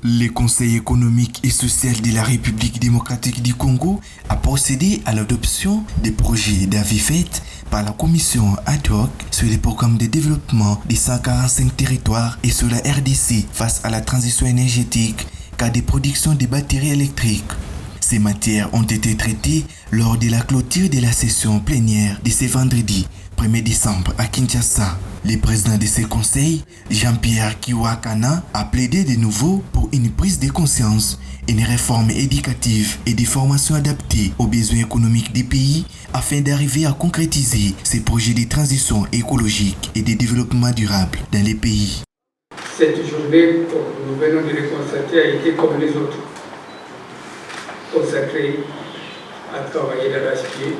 Le Conseil économique et social de la République démocratique du Congo a procédé à l'adoption des projets d'avis faits par la commission ad hoc sur les programmes de développement des 145 territoires et sur la RDC face à la transition énergétique car des productions de batteries électriques. Ces matières ont été traitées lors de la clôture de la session plénière de ce vendredi 1er décembre à Kinshasa. Le président de ce conseil, Jean-Pierre Kiwakana, a plaidé de nouveau pour une prise de conscience, une réforme éducative et des formations adaptées aux besoins économiques des pays afin d'arriver à concrétiser ces projets de transition écologique et de développement durable dans les pays. Cette journée, comme nous venons de le constater, a été comme les autres, consacrée à travailler d'arrache-pied,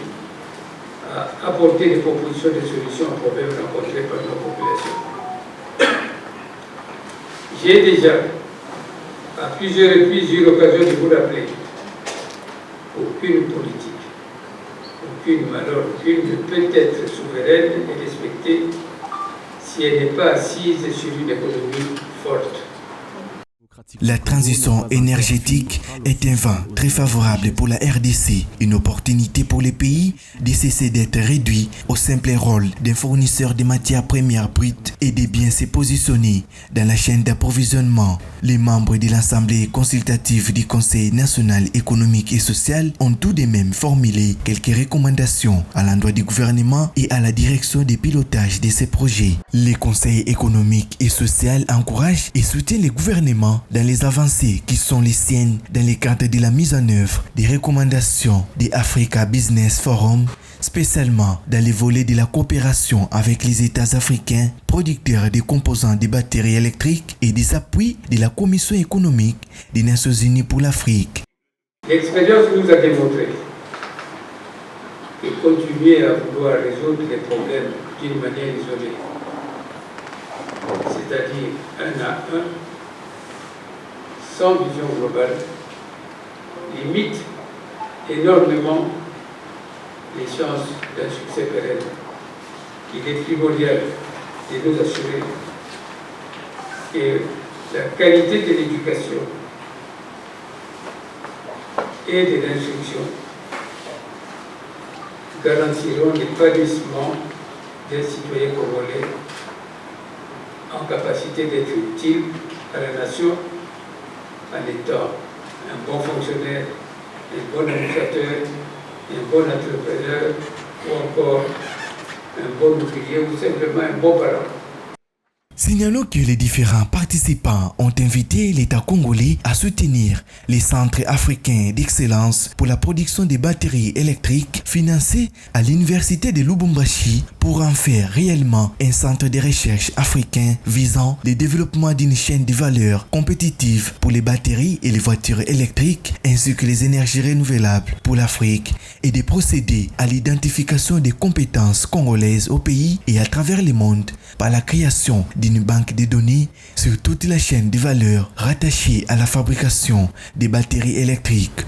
à apporter des propositions de solutions aux problèmes rencontrés par nos populations. J'ai déjà, à plusieurs reprises, eu l'occasion de vous rappeler aucune politique, aucune malheur, aucune ne peut être souveraine et respectée si elle n'est pas assise sur une économie forte. La transition énergétique est un vent très favorable pour la RDC, une opportunité pour les pays de cesser d'être réduits au simple rôle d'un fournisseur de matières premières brutes et de bien se positionner dans la chaîne d'approvisionnement. Les membres de l'Assemblée consultative du Conseil national économique et social ont tout de même formulé quelques recommandations à l'endroit du gouvernement et à la direction de pilotage de ces projets. Le Conseil économique et social encourage et soutient le gouvernement dans les avancées qui sont les siennes dans le cadre de la mise en œuvre des recommandations de Africa Business Forum, spécialement dans les volets de la coopération avec les États africains, producteurs de composants de batteries électriques et des appuis de la Commission économique des Nations Unies pour l'Afrique. L'expérience nous a démontré que continuer à vouloir résoudre les problèmes d'une manière isolée, c'est-à-dire un à un, sans vision globale, limite énormément les chances d'un succès pérenne. Il est primordial de nous assurer que la qualité de l'éducation et de l'instruction garantiront l'épanouissement des citoyens congolais en capacité d'être utiles à la nation en étant un bon fonctionnaire, un bon administrateur, un bon entrepreneur ou encore un bon ouvrier ou simplement un bon parent. Signalons que les différents participants ont invité l'État congolais à soutenir les centres africains d'excellence pour la production des batteries électriques financés à l'université de Lubumbashi pour en faire réellement un centre de recherche africain visant le développement d'une chaîne de valeur compétitive pour les batteries et les voitures électriques ainsi que les énergies renouvelables pour l'Afrique et de procéder à l'identification des compétences congolaises au pays et à travers le monde par la création d'une banque de données sur toute la chaîne de valeur rattachée à la fabrication des batteries électriques.